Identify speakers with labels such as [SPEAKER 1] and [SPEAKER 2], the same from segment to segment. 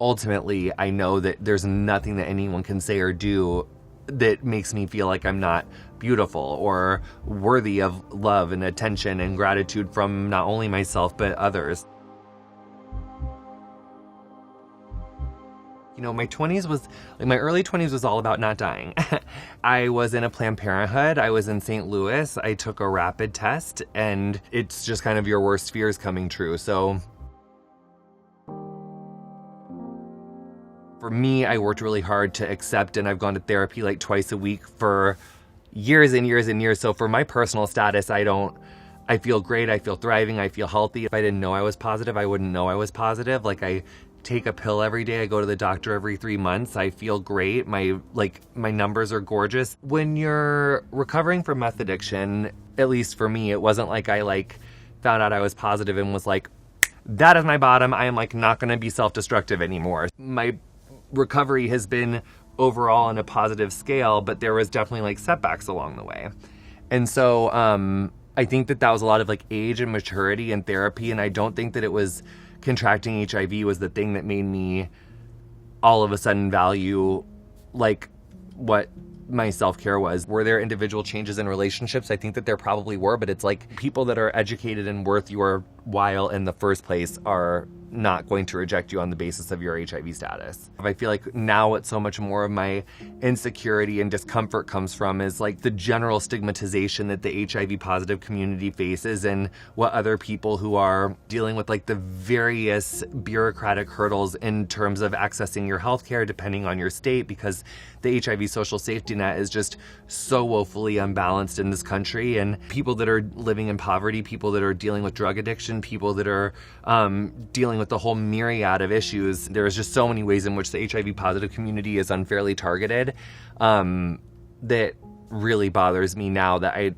[SPEAKER 1] ultimately, I know that there's nothing that anyone can say or do that makes me feel like I'm not beautiful or worthy of love and attention and gratitude from not only myself, but others. You know, my early 20s was all about not dying. I was in a Planned Parenthood. I was in St. Louis. I took a rapid test, and it's just kind of your worst fears coming true. So for me, I worked really hard to accept, and I've gone to therapy like twice a week for years and years and years. So for my personal status, I feel great. I feel thriving. I feel healthy. If I didn't know I was positive, I wouldn't know I was positive. Like, I take a pill every day. I go to the doctor every 3 months. I feel great. My numbers are gorgeous. When you're recovering from meth addiction, at least for me, it wasn't like I found out I was positive and was like, that is my bottom. I am not going to be self-destructive anymore. My recovery has been overall on a positive scale, but there was definitely setbacks along the way. And so I think that was a lot of age and maturity and therapy. And I don't think that it was contracting HIV was the thing that made me all of a sudden value what my self-care was. Were there individual changes in relationships? I think that there probably were, but it's people that are educated and worth your while in the first place are not going to reject you on the basis of your HIV status. I feel like now what so much more of my insecurity and discomfort comes from is the general stigmatization that the HIV positive community faces and what other people who are dealing with the various bureaucratic hurdles in terms of accessing your healthcare depending on your state, because the HIV social safety net is just so woefully unbalanced in this country. And people that are living in poverty, people that are dealing with drug addiction, people that are dealing with the whole myriad of issues. There's just so many ways in which the HIV positive community is unfairly targeted that really bothers me now, that I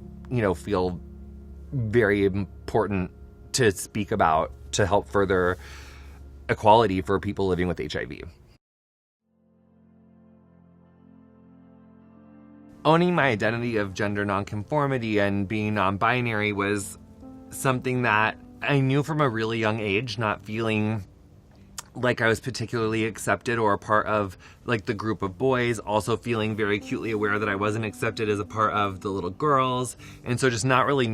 [SPEAKER 1] feel very important to speak about to help further equality for people living with HIV. Owning my identity of gender nonconformity and being non-binary was something that I knew from a really young age, not feeling like I was particularly accepted or a part of the group of boys, also feeling very acutely aware that I wasn't accepted as a part of the little girls. And so just not really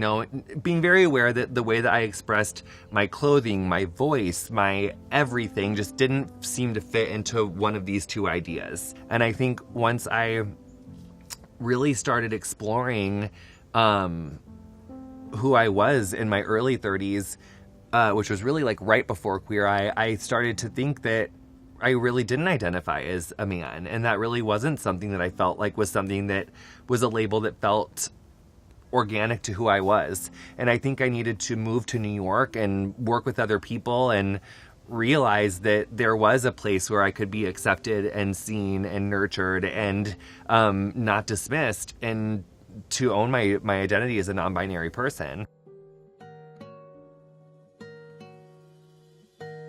[SPEAKER 1] being very aware that the way that I expressed my clothing, my voice, my everything just didn't seem to fit into one of these two ideas. And I think once I really started exploring who I was in my early 30s, which was really right before Queer Eye, I started to think that I really didn't identify as a man. And that really wasn't something that I felt was something that was a label that felt organic to who I was. And I think I needed to move to New York and work with other people and realize that there was a place where I could be accepted and seen and nurtured and not dismissed, and to own my identity as a non-binary person.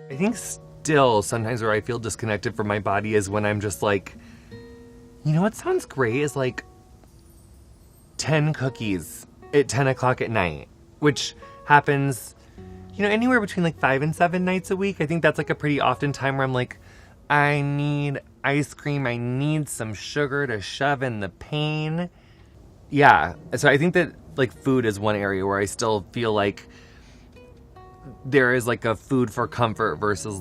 [SPEAKER 1] I think still sometimes where I feel disconnected from my body is when I'm just what sounds great is 10 cookies at 10 o'clock at night, which happens anywhere between 5 and 7 nights a week. I think that's a pretty often time where I'm I need ice cream. I need some sugar to shove in the pain. Yeah. So I think that food is one area where I still feel there is a food for comfort versus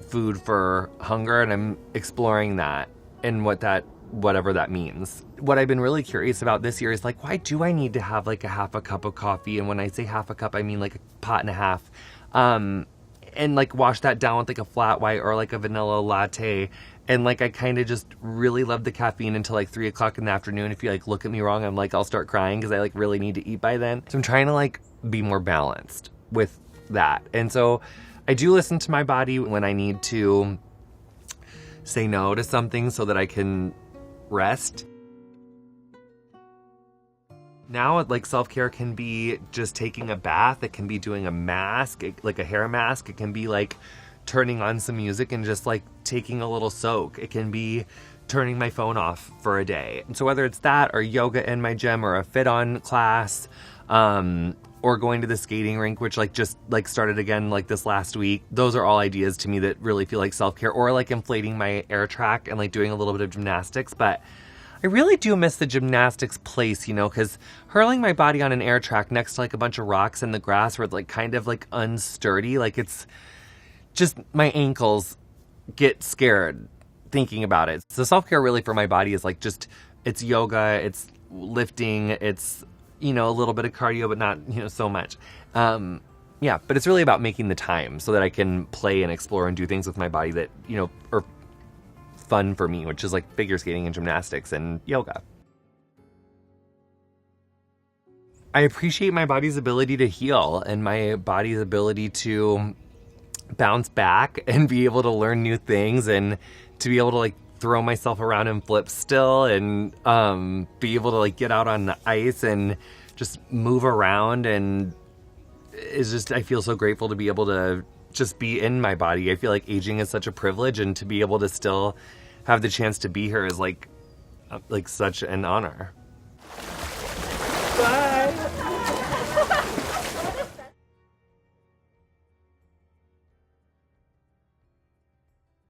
[SPEAKER 1] food for hunger. And I'm exploring that and whatever that means. What I've been really curious about this year is why do I need to have a half a cup of coffee? And when I say half a cup, I mean a pot and a half. And wash that down with a flat white or a vanilla latte. And I kind of just really love the caffeine until 3 o'clock in the afternoon. If you look at me wrong, I'm I'll start crying because I really need to eat by then. So I'm trying to be more balanced with that. And so I do listen to my body when I need to say no to something so that I can rest. Now, self-care can be just taking a bath. It can be doing a mask, a hair mask. It can be turning on some music and just taking a little soak. It can be turning my phone off for a day. And so whether it's that or yoga in my gym or a fit on class, or going to the skating rink, which like just like started again like this last week. Those are all ideas to me that really feel like self-care, or like inflating my air track and like doing a little bit of gymnastics. But I really do miss the gymnastics place, you know, because hurling my body on an air track next to like a bunch of rocks in the grass where it's like kind of like unsturdy, like it's just my ankles get scared thinking about it. So self-care really for my body is like just, it's yoga, it's lifting, it's, you know, a little bit of cardio, but not, you know, so much. Yeah, but it's really about making the time so that I can play and explore and do things with my body that, you know, are fun for me, which is like figure skating and gymnastics and yoga. I appreciate my body's ability to heal and my body's ability to bounce back and be able to learn new things and to be able to like throw myself around and flip still and be able to like get out on the ice and just move around. And it's just, I feel so grateful to be able to just be in my body. I feel like aging is such a privilege, and to be able to still have the chance to be here is like such an honor. Bye.